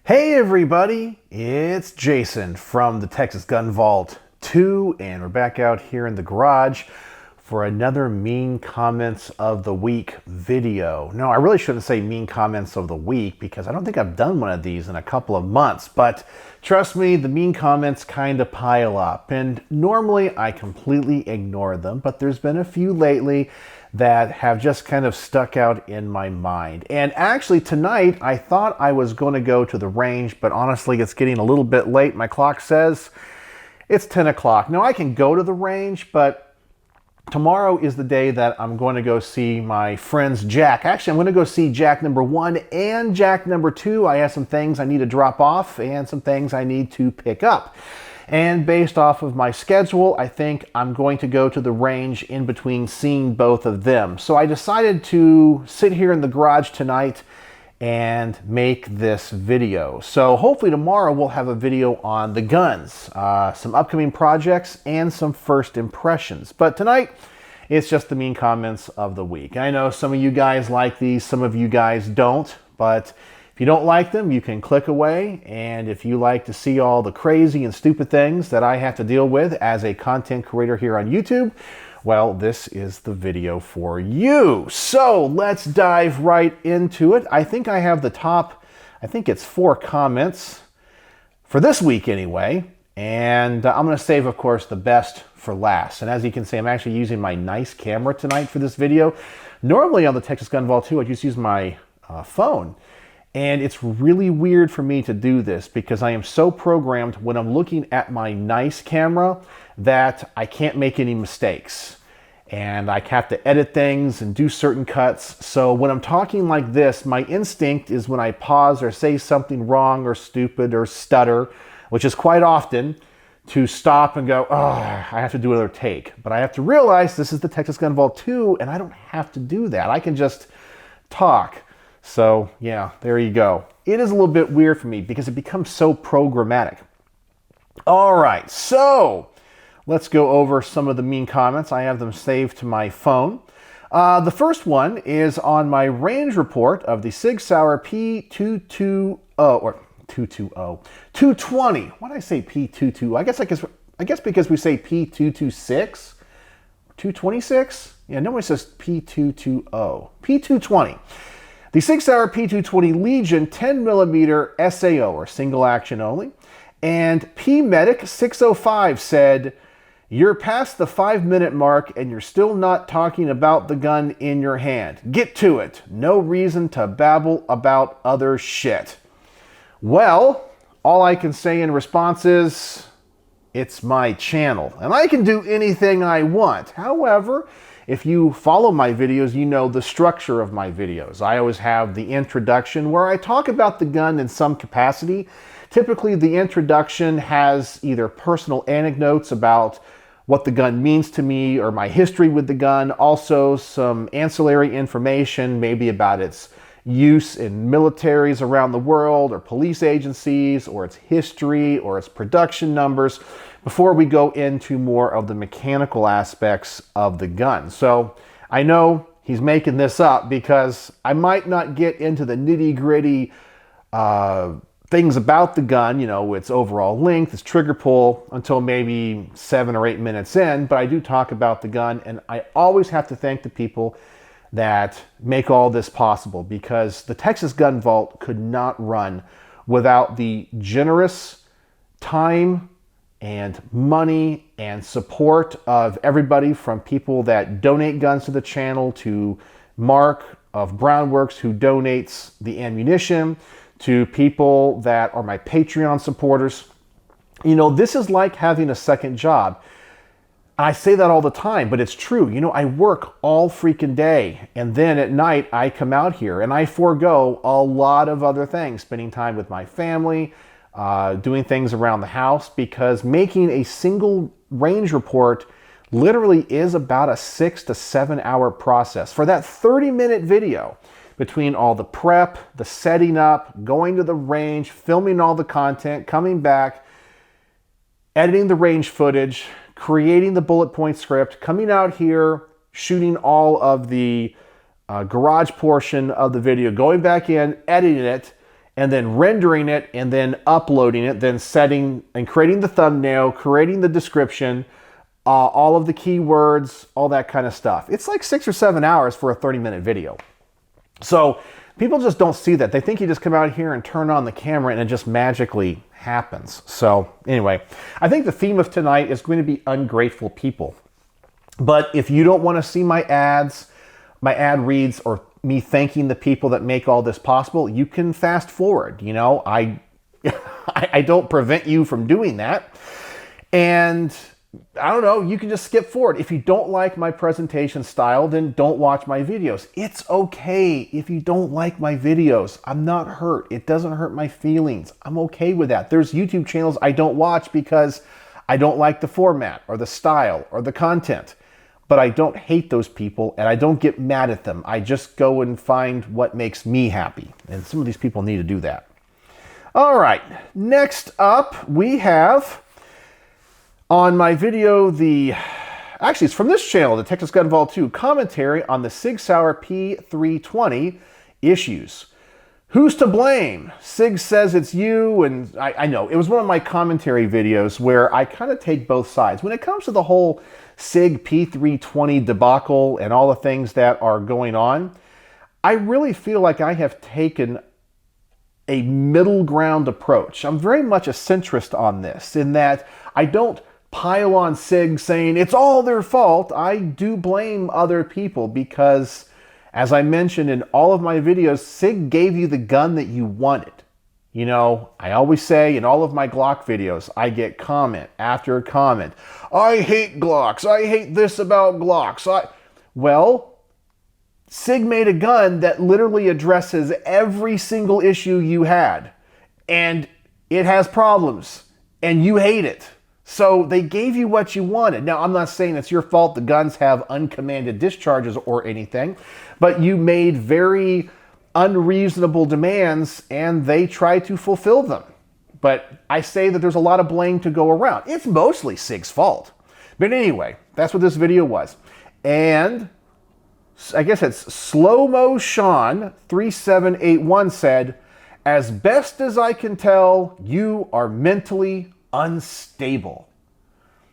Hey everybody, it's Jason from the Texas Gun Vault 2, and we're back out here in the garage for another Mean Comments of the Week video. No, I really shouldn't say Mean Comments of the Week because I don't think I've done one of these in a couple of months, but trust me, the mean comments kind of pile up, and normally I completely ignore them, but there's been a few lately that have just kind of stuck out in my mind. And actually tonight I thought I was going to go to the range, but honestly it's getting a little bit late. My clock says it's 10 o'clock. Now I can go to the range, but tomorrow is the day that I'm going to go see my friends Jack. Actually, I'm going to go see Jack number 1 and Jack number 2. I have some things I need to drop off and some things I need to pick up. And based off of my schedule, I think I'm going to go to the range in between seeing both of them. So I decided to sit here in the garage tonight and make this video. So hopefully tomorrow we'll have a video on the guns, some upcoming projects, and some first impressions. But tonight, it's just the mean comments of the week. I know some of you guys like these, some of you guys don't, but if you don't like them, you can click away. And if you like to see all the crazy and stupid things that I have to deal with as a content creator here on YouTube, well, this is the video for you. So let's dive right into it. I think I have the top, I think it's 4 comments for this week anyway. And I'm going to save, of course, the best for last. And as you can see, I'm actually using my nice camera tonight for this video. Normally on the Texas Gun Vault 2, I just use my phone. And it's really weird for me to do this because I am so programmed when I'm looking at my nice camera that I can't make any mistakes. And I have to edit things and do certain cuts. So when I'm talking like this, my instinct is when I pause or say something wrong or stupid or stutter, which is quite often, to stop and go, oh, I have to do another take. But I have to realize this is the Texas Gun Vault 2 and I don't have to do that. I can just talk. So yeah, there you go. It is a little bit weird for me because it becomes so programmatic. All right, so let's go over some of the mean comments. I have them saved to my phone. The first one is on my range report of the Sig Sauer P220 or 220. Why did I say P22? I guess because we say P226, 226. Yeah, nobody says P220. P220. The Sig Sauer P220 Legion 10mm SAO, or single action only, and P-Medic 605 said, "You're past the 5-minute mark and you're still not talking about the gun in your hand. Get to it. No reason to babble about other shit." Well, all I can say in response is, it's my channel, and I can do anything I want. However, if you follow my videos, you know the structure of my videos. I always have the introduction where I talk about the gun in some capacity. Typically, the introduction has either personal anecdotes about what the gun means to me or my history with the gun, also some ancillary information, maybe about its use in militaries around the world or police agencies or its history or its production numbers, before we go into more of the mechanical aspects of the gun. So I know he's making this up because I might not get into the nitty-gritty things about the gun, you know, its overall length, its trigger pull, until maybe 7 or 8 minutes in, but I do talk about the gun, and I always have to thank the people that make all this possible, because the Texas Gun Vault could not run without the generous time and money and support of everybody, from people that donate guns to the channel, to Mark of Brownworks who donates the ammunition, to people that are my Patreon supporters. You know, this is like having a second job. I say that all the time, but it's true. You know, I work all freaking day, and then at night I come out here and I forego a lot of other things, spending time with my family, doing things around the house, because making a single range report literally is about a 6 to 7 hour process. For that 30-minute video, between all the prep, the setting up, going to the range, filming all the content, coming back, editing the range footage, creating the bullet point script, coming out here, shooting all of the garage portion of the video, going back in, editing it, and then rendering it and then uploading it, then setting and creating the thumbnail, creating the description, all of the keywords, all that kind of stuff. It's like 6 or 7 hours for a 30-minute video. So people just don't see that. They think you just come out here and turn on the camera and it just magically happens. So anyway, I think the theme of tonight is going to be ungrateful people. But if you don't want to see my ads, my ad reads, or me thanking the people that make all this possible, you can fast forward. You know, I don't prevent you from doing that. And I don't know, you can just skip forward. If you don't like my presentation style, then don't watch my videos. It's okay if you don't like my videos. I'm not hurt. It doesn't hurt my feelings. I'm okay with that. There's YouTube channels I don't watch because I don't like the format or the style or the content. But I don't hate those people and I don't get mad at them. I just go and find what makes me happy. And some of these people need to do that. All right, next up we have on my video, actually it's from this channel, the Texas Gun Vault 2, commentary on the Sig Sauer P320 issues. Who's to blame? Sig says it's you, and I know. It was one of my commentary videos where I kind of take both sides. When it comes to the whole Sig P320 debacle and all the things that are going on, I really feel like I have taken a middle ground approach. I'm very much a centrist on this, in that I don't pile on Sig saying it's all their fault. I do blame other people because, as I mentioned in all of my videos, Sig gave you the gun that you wanted. You know, I always say in all of my Glock videos, I get comment after comment. I hate Glocks. I hate this about Glocks. Well, Sig made a gun that literally addresses every single issue you had. And it has problems. And you hate it. So they gave you what you wanted. Now, I'm not saying it's your fault the guns have uncommanded discharges or anything, but you made very unreasonable demands and they tried to fulfill them. But I say that there's a lot of blame to go around. It's mostly Sig's fault. But anyway, that's what this video was. And I guess it's Slow-Mo Sean 3781 said, "As best as I can tell, you are mentally unstable."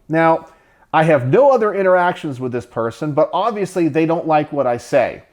Now, I have no other interactions with this person, but obviously they don't like what I say.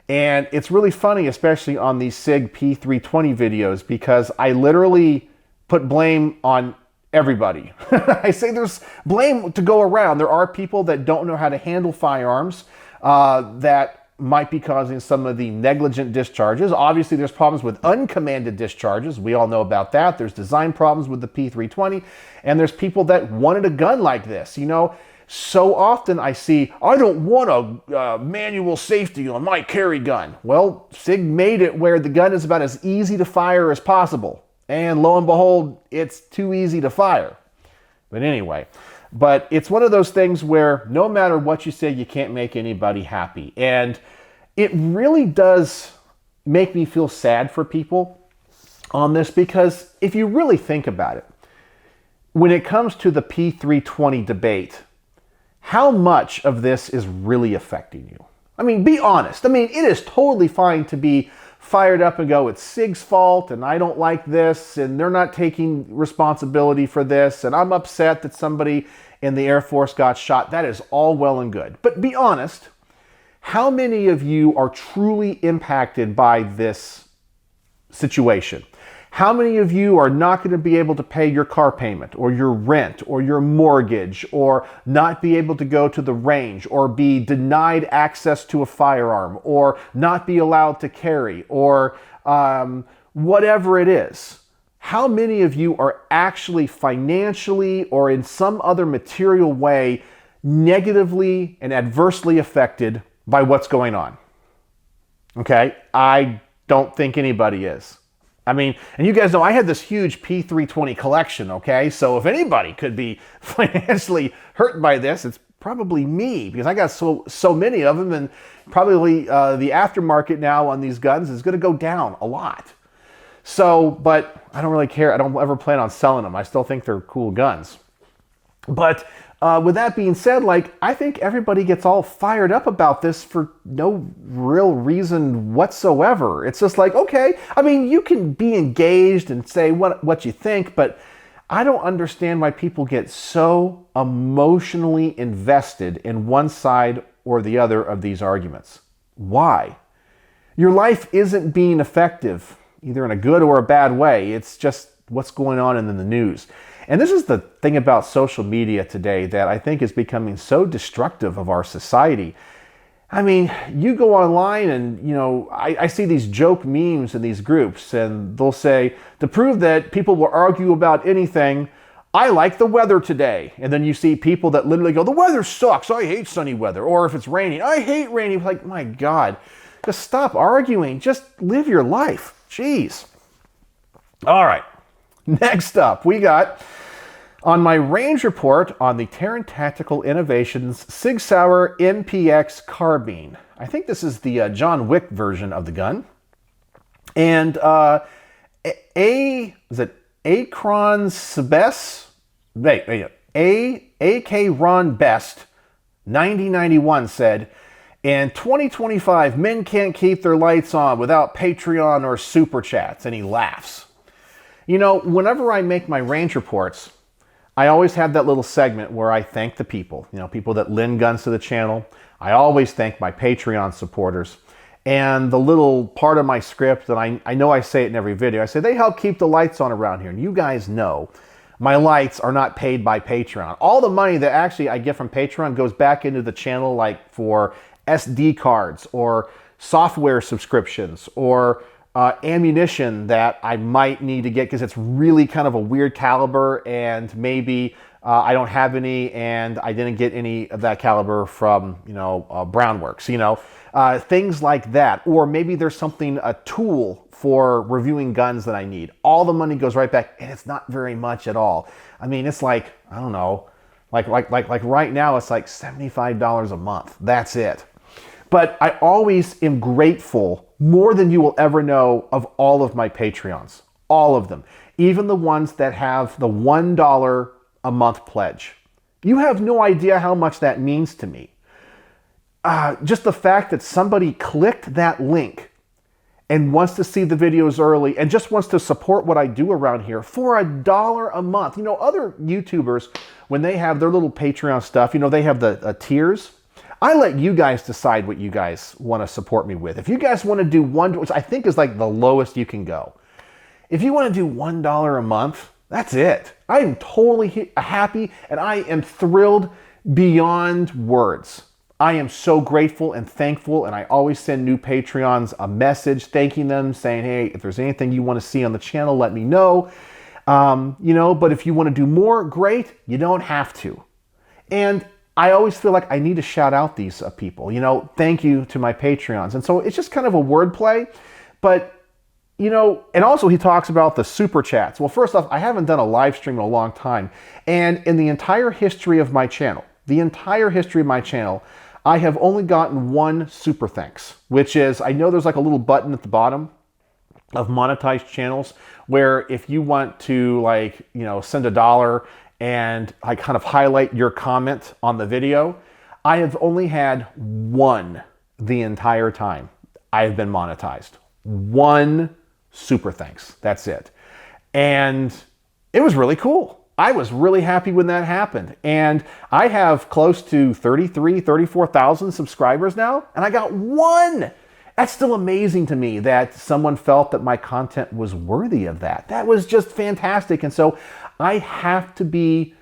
And it's really funny, especially on these Sig P320 videos, because I literally put blame on everybody. I say there's blame to go around. There are people that don't know how to handle firearms that might be causing some of the negligent discharges. Obviously, there's problems with uncommanded discharges. We all know about that. There's design problems with the P320, and there's people that wanted a gun like this. You know, so often I see, I don't want a manual safety on my carry gun. Well, Sig made it where the gun is about as easy to fire as possible. And lo and behold, it's too easy to fire. But anyway, but it's one of those things where no matter what you say, you can't make anybody happy. And it really does make me feel sad for people on this, because if you really think about it, when it comes to the P320 debate, how much of this is really affecting you? I mean, be honest. I mean, it is totally fine to be fired up and go, it's Sig's fault and I don't like this and they're not taking responsibility for this and I'm upset that somebody in the Air Force got shot. That is all well and good. But be honest, how many of you are truly impacted by this situation? How many of you are not going to be able to pay your car payment or your rent or your mortgage, or not be able to go to the range, or be denied access to a firearm, or not be allowed to carry, or whatever it is? How many of you are actually financially or in some other material way negatively and adversely affected by what's going on? Okay, I don't think anybody is. I mean, and you guys know I had this huge P320 collection, okay? So if anybody could be financially hurt by this, it's probably me, because I got so many of them, and probably the aftermarket now on these guns is going to go down a lot. So, but I don't really care. I don't ever plan on selling them. I still think they're cool guns. But with that being said, like, I think everybody gets all fired up about this for no real reason whatsoever. It's just like, okay, I mean, you can be engaged and say what you think, but I don't understand why people get so emotionally invested in one side or the other of these arguments. Why? Your life isn't being effective, either in a good or a bad way. It's just what's going on in the news. And this is the thing about social media today that I think is becoming so destructive of our society. I mean, you go online and, you know, I see these joke memes in these groups, and they'll say, to prove that people will argue about anything, I like the weather today. And then you see people that literally go, the weather sucks, I hate sunny weather. Or if it's raining, I hate rainy. Like, my God, just stop arguing. Just live your life. Jeez. All right. Next up, we got, on my range report on the Terran Tactical Innovations Sig Sauer MPX carbine. I think this is the John Wick version of the gun. And Akron Sebes? AK Ron Best 9091 said, in 2025, men can't keep their lights on without Patreon or Super Chats. And he laughs. You know, whenever I make my range reports, I always have that little segment where I thank the people, you know, people that lend guns to the channel. I always thank my Patreon supporters. And the little part of my script that I know I say it in every video, I say they help keep the lights on around here. And you guys know my lights are not paid by Patreon. All the money that actually I get from Patreon goes back into the channel, like for SD cards or software subscriptions or ammunition that I might need to get because it's really kind of a weird caliber, and maybe I don't have any, and I didn't get any of that caliber from, you know, Brownworks, you know, things like that. Or maybe there's something, a tool for reviewing guns that I need. All the money goes right back, and it's not very much at all. I mean, it's like, I don't know, like right now it's like $75 a month. That's it. But I always am grateful, more than you will ever know, of all of my Patreons. All of them. Even the ones that have the $1 a month pledge. You have no idea how much that means to me. Just the fact that somebody clicked that link and wants to see the videos early and just wants to support what I do around here for $1 a month. You know, other YouTubers, when they have their little Patreon stuff, you know, they have the tiers. I let you guys decide what you guys want to support me with. If you guys want to do $1, which I think is like the lowest you can go. If you want to do $1 a month, that's it. I am totally happy, and I am thrilled beyond words. I am so grateful and thankful, and I always send new Patreons a message thanking them, saying, hey, if there's anything you want to see on the channel, let me know. You know, but if you want to do more, great. You don't have to. And I always feel like I need to shout out these people, you know, thank you to my Patreons. And so it's just kind of a wordplay, but, you know, and also he talks about the super chats. Well, first off, I haven't done a live stream in a long time. And in the entire history of my channel, I have only gotten one super thanks, which is, I know there's like a little button at the bottom of monetized channels where if you want to, like, you know, send $1 and I kind of highlight your comment on the video, I have only had one the entire time I've been monetized. One super thanks. That's it. And it was really cool. I was really happy when that happened. And I have close to 34,000 subscribers now, and I got one. That's still amazing to me that someone felt that my content was worthy of that. That was just fantastic. And so I have to be,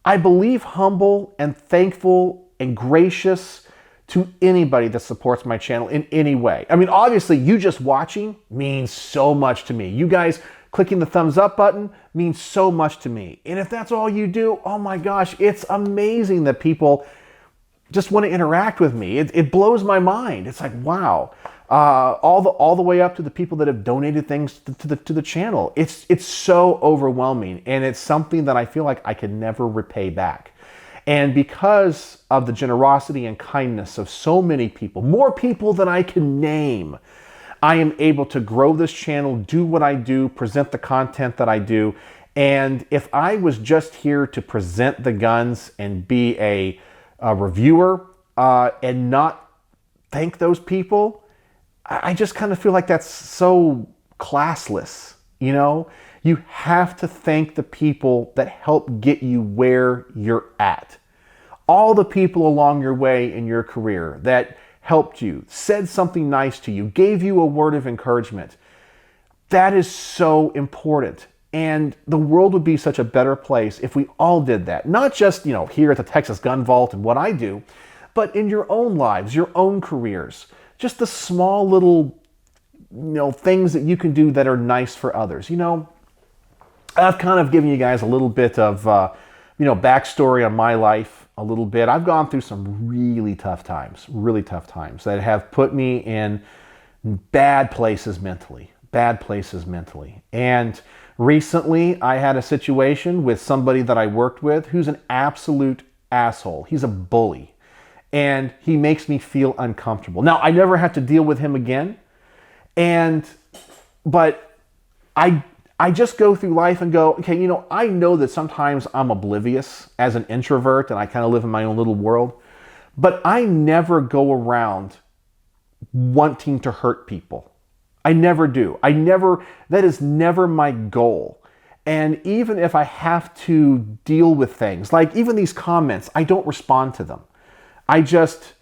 I believe, humble and thankful and gracious to anybody that supports my channel in any way. I mean, obviously, you just watching means so much to me. You guys clicking the thumbs up button means so much to me. And if that's all you do, oh my gosh, it's amazing that people just want to interact with me. It blows my mind. It's like, wow. All the way up to the people that have donated things to the channel. It's so overwhelming, and it's something that I feel like I can never repay back. And because of the generosity and kindness of so many people, more people than I can name, I am able to grow this channel, do what I do, present the content that I do, And if I was just here to present the guns and be a reviewer and not thank those people, I just kind of feel like that's so classless. You know, you have to thank the people that help get you where you're at. All the people along your way in your career that helped you, said something nice to you, gave you a word of encouragement. That is so important. And the world would be such a better place if we all did that. Not just, you know, here at the Texas Gun Vault and what I do, but in your own lives, your own careers. Just the small little, you know, things that you can do that are nice for others. You know, I've kind of given you guys a little bit of, you know, backstory on my life a little bit. I've gone through some really tough times that have put me in bad places mentally. And recently, I had a situation with somebody that I worked with who's an absolute asshole. He's a bully. And he makes me feel uncomfortable. Now, I never have to deal with him again. But I just go through life and go, okay, you know, I know that sometimes I'm oblivious as an introvert and I kind of live in my own little world. But I never go around wanting to hurt people. I never do. That is never my goal. And even if I have to deal with things, like even these comments, I don't respond to them. I just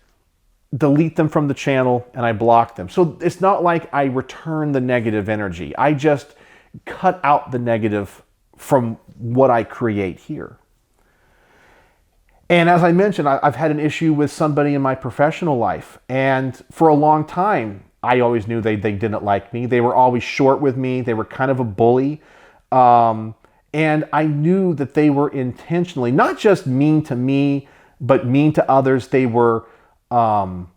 delete them from the channel and I block them. So it's not like I return the negative energy. I just cut out the negative from what I create here. And as I mentioned, I've had an issue with somebody in my professional life. And for a long time, I always knew they didn't like me. They were always short with me. They were kind of a bully. And I knew that they were intentionally, not just mean to me, but mean to others. They were not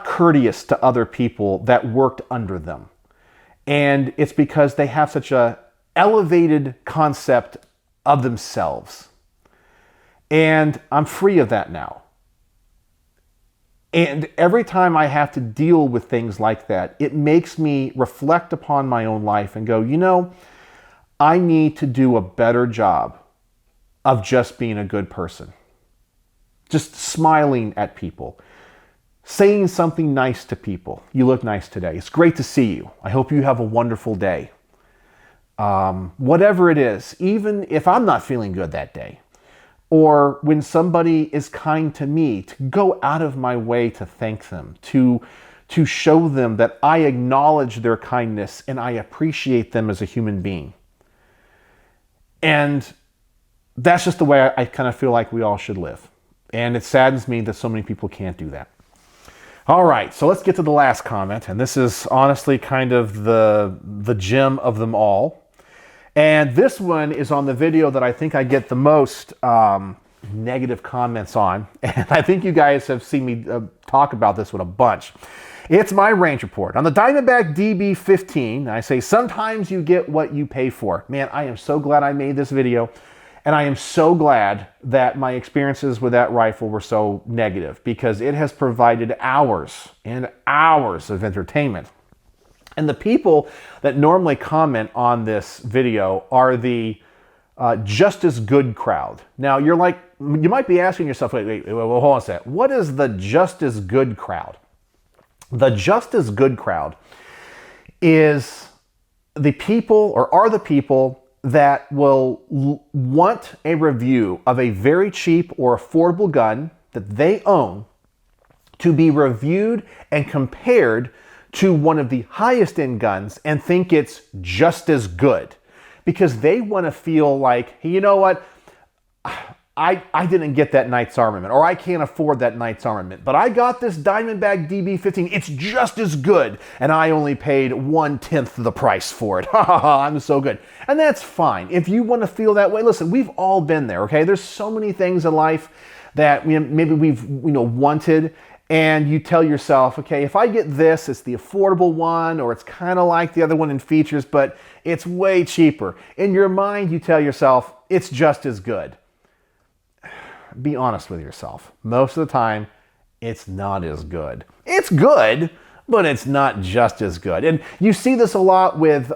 courteous to other people that worked under them. And it's because they have such a elevated concept of themselves. And I'm free of that now. And every time I have to deal with things like that, it makes me reflect upon my own life and go, you know, I need to do a better job of just being a good person. Just smiling at people. Saying something nice to people. You look nice today. It's great to see you. I hope you have a wonderful day. Whatever it is, even if I'm not feeling good that day, or when somebody is kind to me, to go out of my way to thank them, to show them that I acknowledge their kindness and I appreciate them as a human being. And that's just the way I kind of feel like we all should live. And it saddens me that so many people can't do that. All right, so let's get to the last comment. And this is honestly kind of the gem of them all. And this one is on the video that I think I get the most negative comments on. And I think you guys have seen me talk about this one a bunch. It's my range report. On the Diamondback DB15, I say, sometimes you get what you pay for. Man, I am so glad I made this video. And I am so glad that my experiences with that rifle were so negative, because it has provided hours and hours of entertainment. And the people that normally comment on this video are the just as good crowd. Now, you might be asking yourself, wait, hold on a second. What is the just as good crowd? The just as good crowd is the people, or are the people, that will want a review of a very cheap or affordable gun that they own to be reviewed and compared to one of the highest end guns and think it's just as good, because they want to feel like, hey, you know what, I didn't get that Knight's armament, or I can't afford that Knight's armament, but I got this Diamondback DB15. It's just as good, and I only paid 1/10 the price for it. Ha ha ha, I'm so good. And that's fine. If you want to feel that way, listen, we've all been there, okay? There's so many things in life that maybe we've wanted, and you tell yourself, okay, if I get this, it's the affordable one, or it's kind of like the other one in features, but it's way cheaper. In your mind, you tell yourself, it's just as good. Be honest with yourself. Most of the time, it's not as good. It's good, but it's not just as good. And you see this a lot with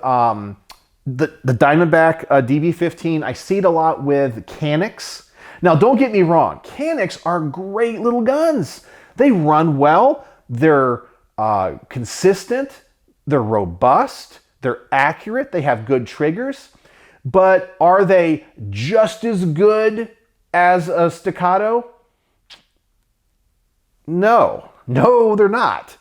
the Diamondback DB15, I see it a lot with Canics. Now, don't get me wrong. Canics are great little guns. They run well. They're consistent. They're robust. They're accurate. They have good triggers. But are they just as good as a Staccato? No. No, they're not.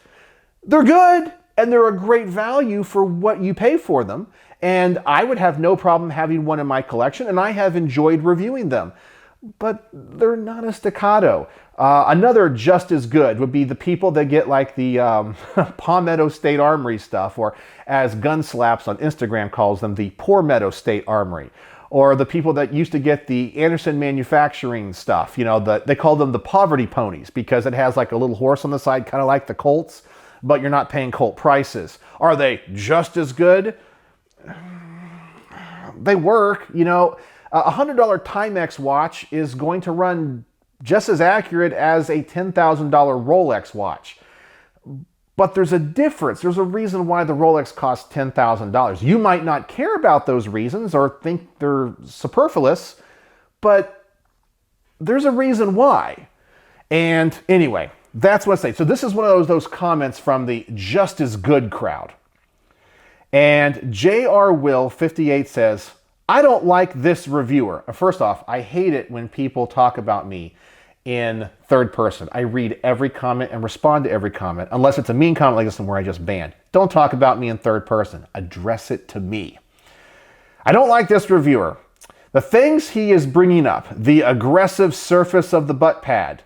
They're good, and they're a great value for what you pay for them. And I would have no problem having one in my collection, and I have enjoyed reviewing them. But they're not a Staccato. Another just as good would be the people that get like the Palmetto State Armory stuff, or as Gun Slaps on Instagram calls them, the Poor Meadow State Armory. Or the people that used to get the Anderson Manufacturing stuff, you know, they call them the poverty ponies because it has like a little horse on the side, kind of like the Colts, but you're not paying Colt prices. Are they just as good? They work, you know. A $100 Timex watch is going to run just as accurate as a $10,000 Rolex watch. But there's a difference. There's a reason why the Rolex costs $10,000. You might not care about those reasons or think they're superfluous, but there's a reason why. And anyway, that's what I say. So this is one of those comments from the just as good crowd. And J.R. Will 58 says, I don't like this reviewer. First off, I hate it when people talk about me in third person. I read every comment and respond to every comment, unless it's a mean comment like this one where I just banned. Don't talk about me in third person. Address it to me. I don't like this reviewer. The things he is bringing up, the aggressive surface of the butt pad.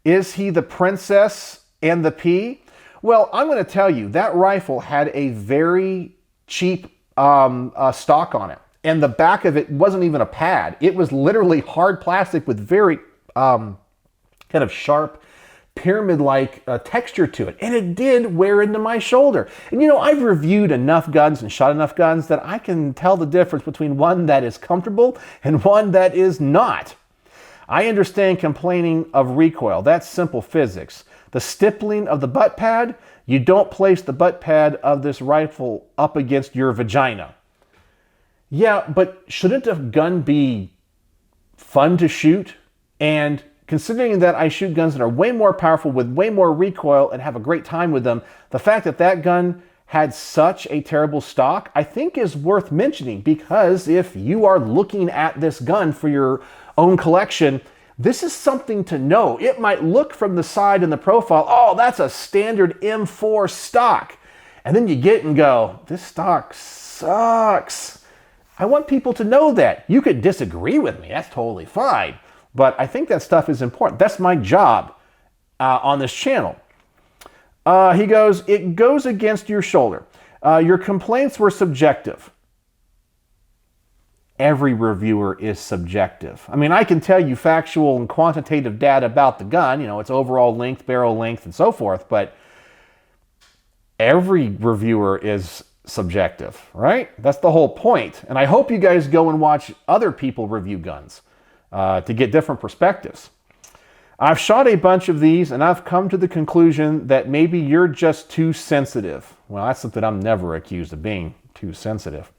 Is he the princess and the pea? Well, I'm going to tell you, that rifle had a very cheap stock on it. And the back of it wasn't even a pad. It was literally hard plastic with very kind of sharp, pyramid-like texture to it. And it did wear into my shoulder. And you know, I've reviewed enough guns and shot enough guns that I can tell the difference between one that is comfortable and one that is not. I understand complaining of recoil. That's simple physics. The stippling of the butt pad, you don't place the butt pad of this rifle up against your vagina. Yeah, but shouldn't a gun be fun to shoot? And considering that I shoot guns that are way more powerful with way more recoil and have a great time with them, the fact that that gun had such a terrible stock, I think is worth mentioning, because if you are looking at this gun for your own collection, this is something to know. It might look from the side in the profile, oh, that's a standard M4 stock. And then you get it and go, this stock sucks. I want people to know that. You could disagree with me, that's totally fine. But I think that stuff is important. That's my job on this channel. He goes, it goes against your shoulder. Your complaints were subjective. Every reviewer is subjective. I mean, I can tell you factual and quantitative data about the gun, you know, its overall length, barrel length, and so forth, but every reviewer is subjective, right? That's the whole point. And I hope you guys go and watch other people review guns to get different perspectives. I've shot a bunch of these and I've come to the conclusion that maybe you're just too sensitive. Well, that's something I'm never accused of being, too sensitive.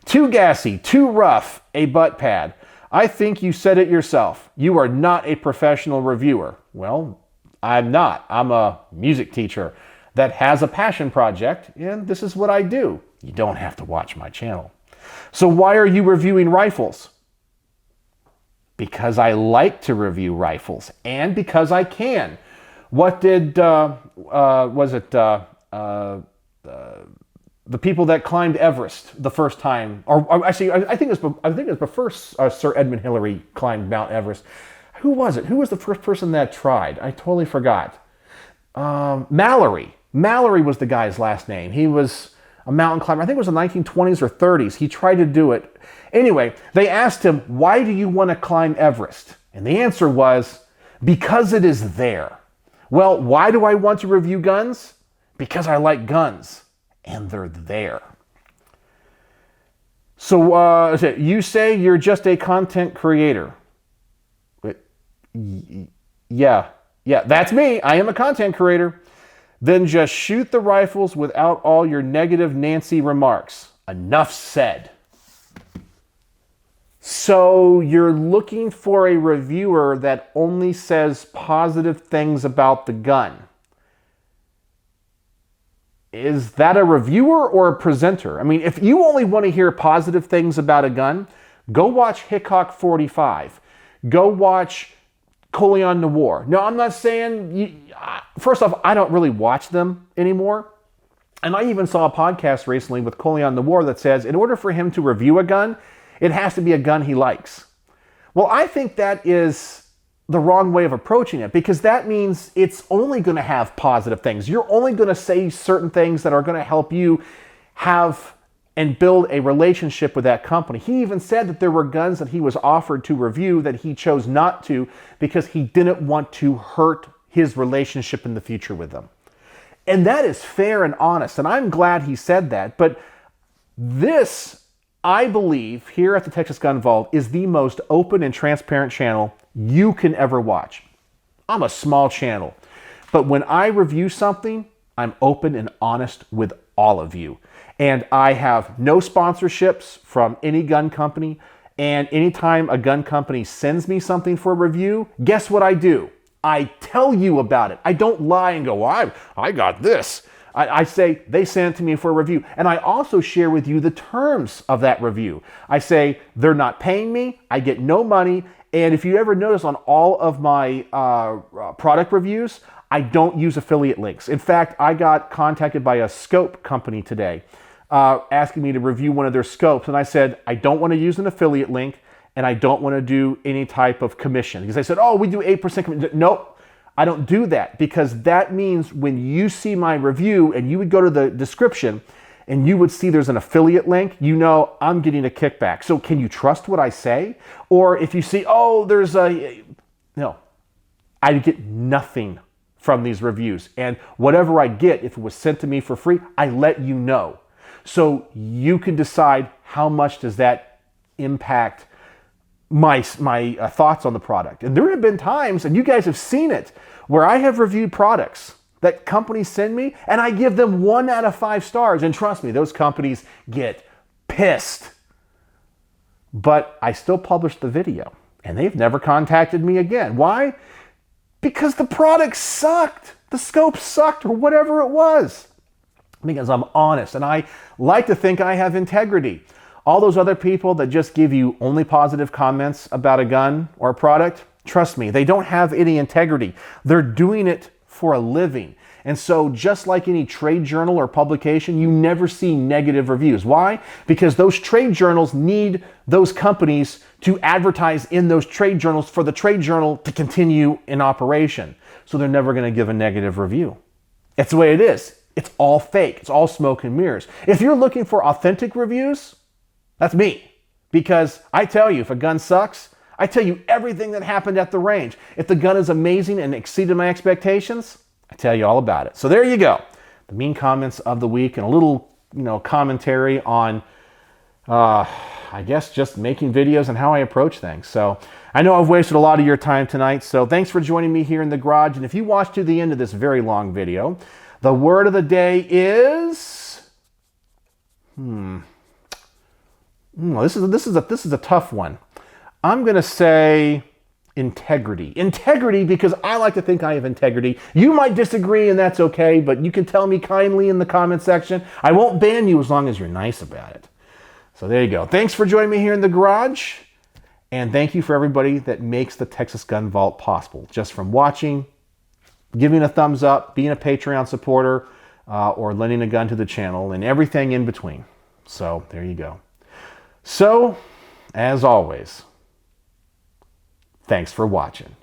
Too gassy, too rough, a butt pad. I think you said it yourself. You are not a professional reviewer. Well, I'm not. I'm a music teacher that has a passion project, and this is what I do. You don't have to watch my channel. So why are you reviewing rifles? Because I like to review rifles, and because I can. What did, the people that climbed Everest the first time, or actually, I think it was before Sir Edmund Hillary climbed Mount Everest. Who was it? Who was the first person that tried? I totally forgot. Mallory. Mallory was the guy's last name. He was a mountain climber. I think it was in the 1920s or 30s. He tried to do it. Anyway, they asked him, why do you want to climb Everest? And the answer was, because it is there. Well, why do I want to review guns? Because I like guns. And they're there. So you say you're just a content creator. Yeah, that's me. I am a content creator. Then just shoot the rifles without all your negative Nancy remarks. Enough said. So you're looking for a reviewer that only says positive things about the gun. Is that a reviewer or a presenter? I mean, if you only want to hear positive things about a gun, go watch Hickok 45. Go watch Coleon Noir. No, I'm not saying... First off, I don't really watch them anymore. And I even saw a podcast recently with Coleon Noir that says in order for him to review a gun, it has to be a gun he likes. Well, I think that is the wrong way of approaching it, because that means it's only going to have positive things. You're only going to say certain things that are going to help you have and build a relationship with that company. He even said that there were guns that he was offered to review that he chose not to because he didn't want to hurt his relationship in the future with them. And that is fair and honest, and I'm glad he said that. But this, I believe, here at the Texas Gun Vault is the most open and transparent channel you can ever watch. I'm a small channel, but when I review something, I'm open and honest with all of you. And I have no sponsorships from any gun company. And anytime a gun company sends me something for a review, guess what I do? I tell you about it. I don't lie and go, well, I got this. I say they sent it to me for a review. And I also share with you the terms of that review. I say they're not paying me. I get no money. And if you ever notice on all of my product reviews, I don't use affiliate links. In fact, I got contacted by a scope company today asking me to review one of their scopes. And I said, I don't want to use an affiliate link. And I don't want to do any type of commission. Because they said, oh, we do 8% commission. Nope, I don't do that, because that means when you see my review and you would go to the description and you would see there's an affiliate link, you know I'm getting a kickback. So can you trust what I say? Or if you see, oh, there's a... No, I get nothing from these reviews. And whatever I get, if it was sent to me for free, I let you know. So you can decide how much does that impact my thoughts on the product. And there have been times, and you guys have seen it, where I have reviewed products that companies send me and I give them 1 out of 5 stars. And trust me, those companies get pissed. But I still published the video and they've never contacted me again. Why? Because the product sucked. The scope sucked, or whatever it was. Because I'm honest and I like to think I have integrity. All those other people that just give you only positive comments about a gun or a product, trust me, they don't have any integrity. They're doing it for a living. And so just like any trade journal or publication, you never see negative reviews. Why? Because those trade journals need those companies to advertise in those trade journals for the trade journal to continue in operation. So they're never going to give a negative review. It's the way it is. It's all fake. It's all smoke and mirrors. If you're looking for authentic reviews, that's me. Because I tell you, if a gun sucks, I tell you everything that happened at the range. If the gun is amazing and exceeded my expectations, I tell you all about it. So there you go. The mean comments of the week and a little, commentary on, I guess, just making videos and how I approach things. So I know I've wasted a lot of your time tonight. So thanks for joining me here in the garage. And if you watched to the end of this very long video, the word of the day is, this is a tough one. I'm going to say integrity. Integrity, because I like to think I have integrity. You might disagree, and that's okay, but you can tell me kindly in the comment section. I won't ban you as long as you're nice about it. So there you go. Thanks for joining me here in the garage, and thank you for everybody that makes the Texas Gun Vault possible. Just from watching, giving a thumbs up, being a Patreon supporter, or lending a gun to the channel, and everything in between. So there you go. So, as always, thanks for watching.